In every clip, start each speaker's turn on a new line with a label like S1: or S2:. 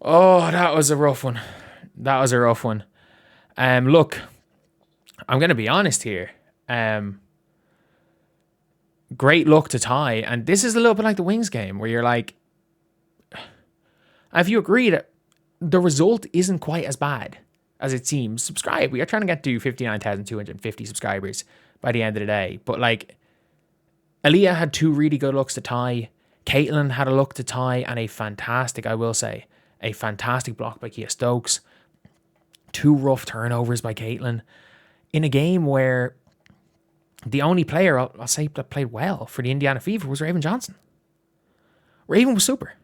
S1: Oh, that was a rough one. That was a rough one. Look, I'm going to be honest here. Great luck to Ty. And this is a little bit like the Wings game where you're like, if you agree that the result isn't quite as bad as it seems, subscribe. We are trying to get to 59,250 subscribers by the end of the day. But like, Aaliyah had two really good looks to Ty. Caitlin had a look to Ty and a fantastic, I will say, a fantastic block by Kia Stokes. Two rough turnovers by Caitlin in a game where the only player I'll say that played well for the Indiana Fever was Raven Johnson. Raven was super.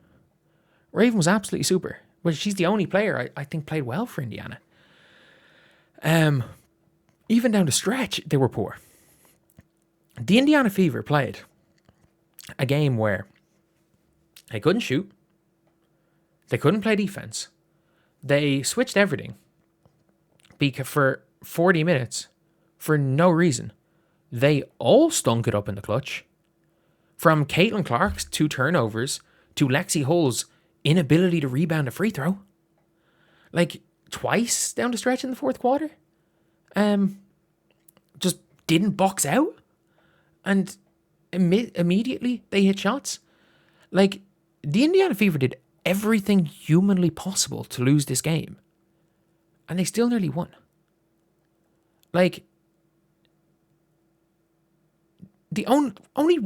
S1: Raven was absolutely super. But she's the only player I think played well for Indiana. Even down the stretch, they were poor. The Indiana Fever played a game where they couldn't shoot. They couldn't play defense. They switched everything for 40 minutes for no reason. They all stunk it up in the clutch. From Caitlin Clark's 2 turnovers to Lexi Hull's inability to rebound a free throw. Like, twice down the stretch in the fourth quarter. Just didn't box out. And immediately they hit shots. Like, the Indiana Fever did everything humanly possible to lose this game. And they still nearly won. Like, the only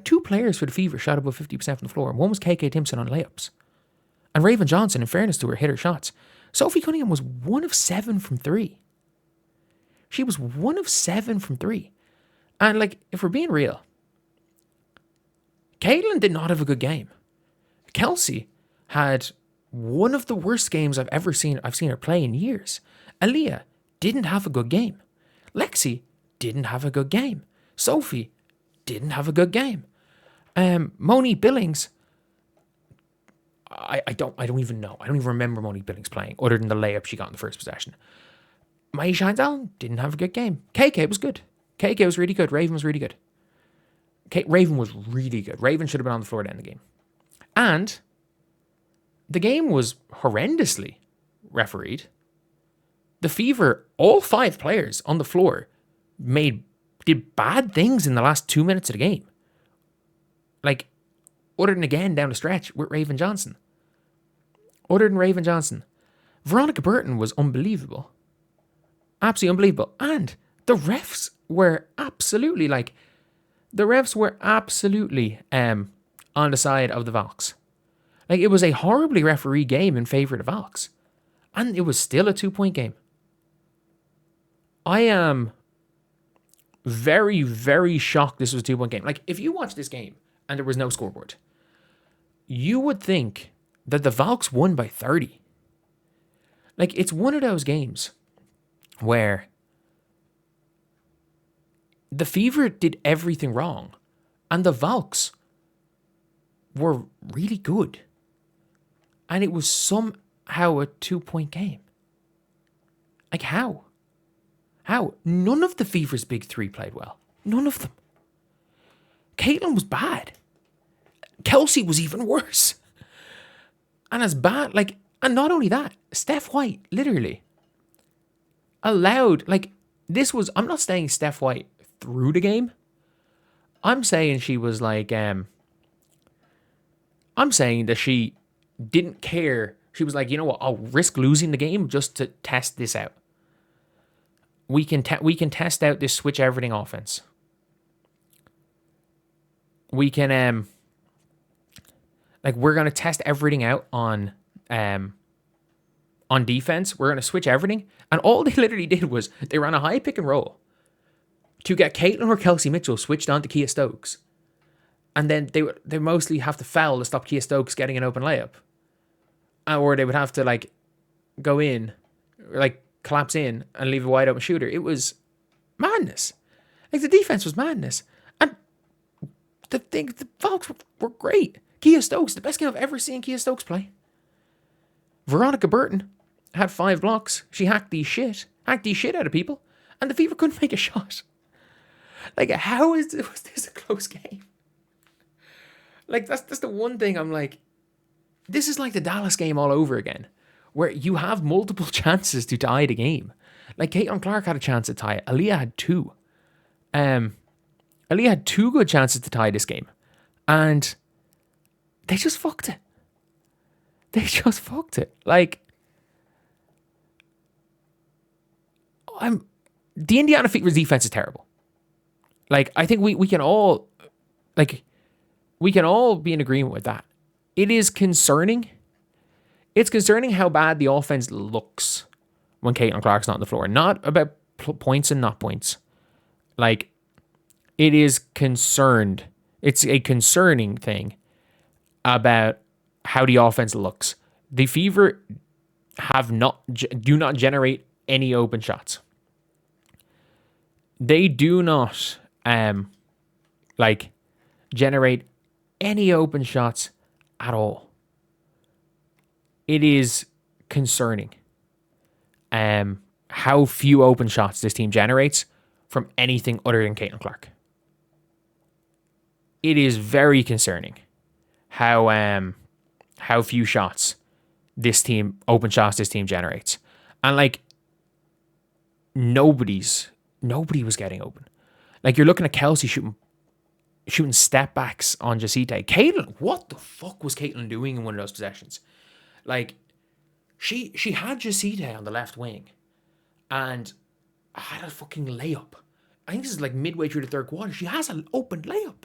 S1: two players for the Fever shot above 50% from the floor. One was KK Timpson on layups. And Raven Johnson, in fairness to her, hit her shots. Sophie Cunningham was 1 of 7 from 3. She was 1 of 7 from 3. And, like, if we're being real, Caitlin did not have a good game. Kelsey had one of the worst games I've seen her play in years. Aaliyah didn't have a good game. Lexi didn't have a good game. Sophie didn't have a good game. Monique Billings, I don't even know. I don't even remember Monique Billings playing other than the layup she got in the first possession. Maisha Hines didn't have a good game. KK was good. KK was really good. Raven was really good. Raven was really good. Raven should have been on the floor to end the game. And the game was horrendously refereed. The Fever, all 5 players on the floor did bad things in the last 2 minutes of the game. Like, other than again down the stretch with Raven Johnson. Other than Raven Johnson. Veronica Burton was unbelievable. Absolutely unbelievable. And the refs were absolutely on the side of the Valks. Like, it was a horribly referee game in favour of the Valks. And it was still a 2-point game. I am very, very shocked this was a 2-point game. Like, if you watch this game and there was no scoreboard, you would think that the Valks won by 30. Like, it's one of those games where the Fever did everything wrong and the Valks were really good. And it was somehow a 2-point game. Like, how? How? None of the Fever's big 3 played well. None of them. Caitlin was bad. Kelsey was even worse. And as bad, like, and not only that, Steph White, literally, allowed, like, this was, I'm not saying Steph White through the game. I'm saying she was like, I'm saying that she didn't care. She was like, you know what, I'll risk losing the game just to test this out. We can test out this switch everything offense. We can, we're going to test everything out on defense. We're going to switch everything. And all they literally did was they ran a high pick and roll to get Caitlin or Kelsey Mitchell switched on to Kia Stokes. And then they mostly have to foul to stop Kia Stokes getting an open layup. Or they would have to, like, go in, like, collapse in and leave a wide open shooter. It was madness. Like, the defense was madness. And the Valks were great. Kia Stokes, the best game I've ever seen Kia Stokes play. Veronica Burton had 5 blocks. She hacked the shit out of people. And the Fever couldn't make a shot. Like, how was this a close game? Like, that's the one thing I'm like, this is like the Dallas game all over again, where you have multiple chances to tie the game. Like, Caitlin Clark had a chance to tie it. Aaliyah had two. Aaliyah had two good chances to tie this game. And they just fucked it. They just fucked it. Like, the Indiana Fever's defense is terrible. Like, I think we can all, like, we can all be in agreement with that. It is concerning. It's concerning how bad the offense looks when Caitlin Clark's not on the floor. Not about points and not points. Like, it is concerned. It's a concerning thing about how the offense looks. The Fever do not generate any open shots. They do not generate any open shots at all. It is concerning how few open shots this team generates from anything other than Caitlin Clark. It is very concerning how few shots open shots this team generates. And like, nobody was getting open. Like, you're looking at Kelsey shooting step backs on Jacite. Caitlin, what the fuck was Caitlin doing in one of those possessions? Like, she had Jacite on the left wing and had a fucking layup. I think this is like midway through the third quarter. She has an open layup.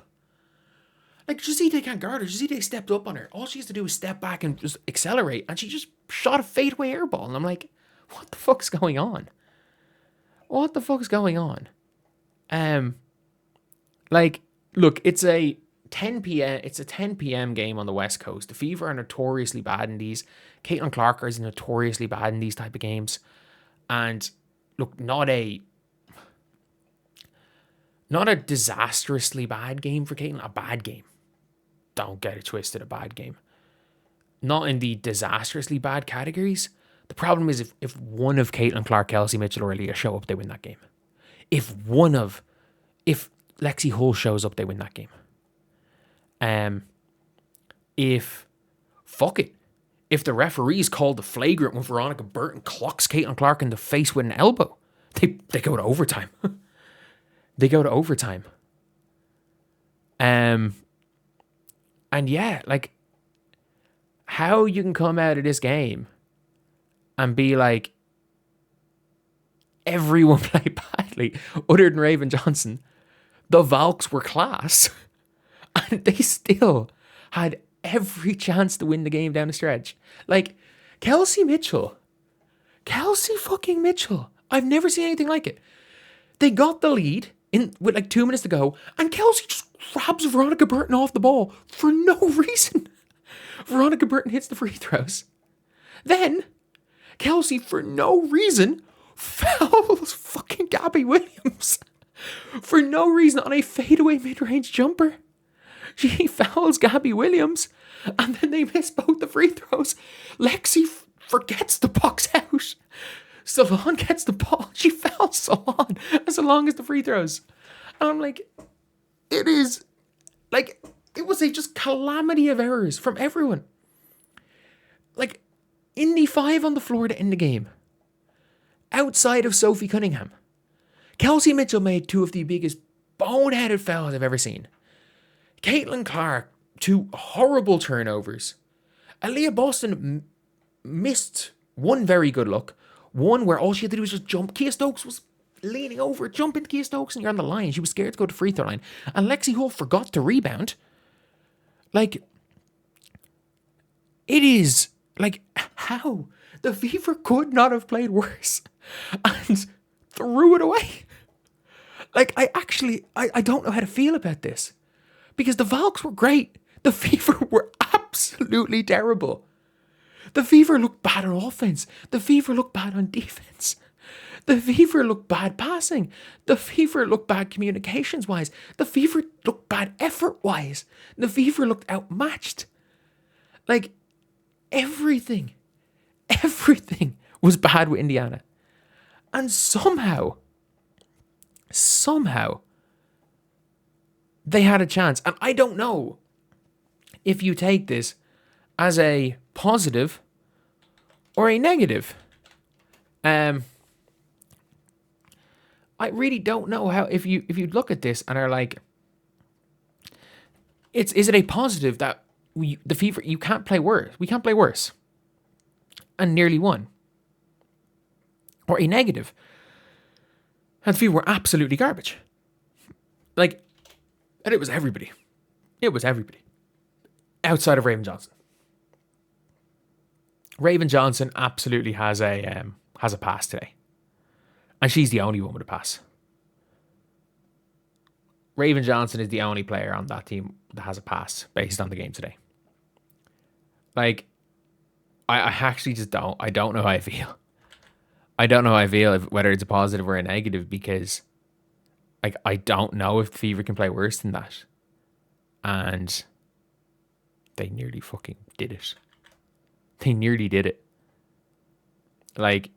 S1: Like, Jacite can't guard her. Jacite stepped up on her. All she has to do is step back and just accelerate. And she just shot a fadeaway air ball. And I'm like, what the fuck's going on? What the fuck's going on? Like, look, it's a 10 p.m. game on the West Coast. The Fever are notoriously bad in these. Caitlin Clark is notoriously bad in these type of games. And look, not a disastrously bad game for Caitlin. A bad game. Don't get it twisted, a bad game. Not in the disastrously bad categories. The problem is if one of Caitlin Clark, Kelsey Mitchell, or Aaliyah show up, they win that game. If Lexi Hull shows up, they win that game. If the referees call the flagrant when Veronica Burton clocks Caitlin Clark in the face with an elbow, they go to overtime. They go to overtime. And yeah, like, how you can come out of this game and be like, everyone played badly other than Raven Johnson. The Valks were class. And they still had every chance to win the game down the stretch. Like, Kelsey fucking Mitchell. I've never seen anything like it. They got the lead with like 2 minutes to go, and Kelsey just grabs Veronica Burton off the ball for no reason. Veronica Burton hits the free throws. Then, Kelsey, for no reason, fouls fucking Gabby Williams. For no reason on a fadeaway mid-range jumper. She fouls Gabby Williams, and then they miss both the free throws. Lexi forgets to box out. Salon gets the ball. She fouls Salon as long as the free throws. And I'm like, it was a just calamity of errors from everyone. Like, Indy 5 on the floor to end the game. Outside of Sophie Cunningham. Kelsey Mitchell made two of the biggest boneheaded fouls I've ever seen. Caitlin Clark, two horrible turnovers. Aaliyah Boston missed one very good look. One where all she had to do was just jump. Kia Stokes was leaning over. Jump into Kia Stokes and you're on the line. She was scared to go to free throw line. And Lexi Hull forgot to rebound. Like, it is, like, how? The Fever could not have played worse. And threw it away. Like, I don't know how to feel about this. Because the Valks were great. The Fever were absolutely terrible. The Fever looked bad on offense. The Fever looked bad on defense. The Fever looked bad passing. The Fever looked bad communications-wise. The Fever looked bad effort-wise. The Fever looked outmatched. Like, everything was bad with Indiana. And somehow, they had a chance. And I don't know if you take this as a positive or a negative. I really don't know how, if you look at this and are like, is it a positive that the Fever, you can't play worse. We can't play worse. And nearly won. Or a negative. And the Fever were absolutely garbage. Like, and it was everybody. It was everybody. Outside of Raven Johnson. Raven Johnson absolutely has a pass today. And she's the only one with a pass. Raven Johnson is the only player on that team that has a pass based on the game today. Like, I actually just don't. I don't know how I feel. I don't know how I feel, whether it's a positive or a negative, because like, I don't know if the Fever can play worse than that. And they nearly fucking did it. They nearly did it. Like,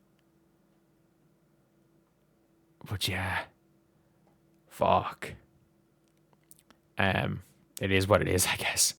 S1: but yeah. Fuck. It is what it is, I guess.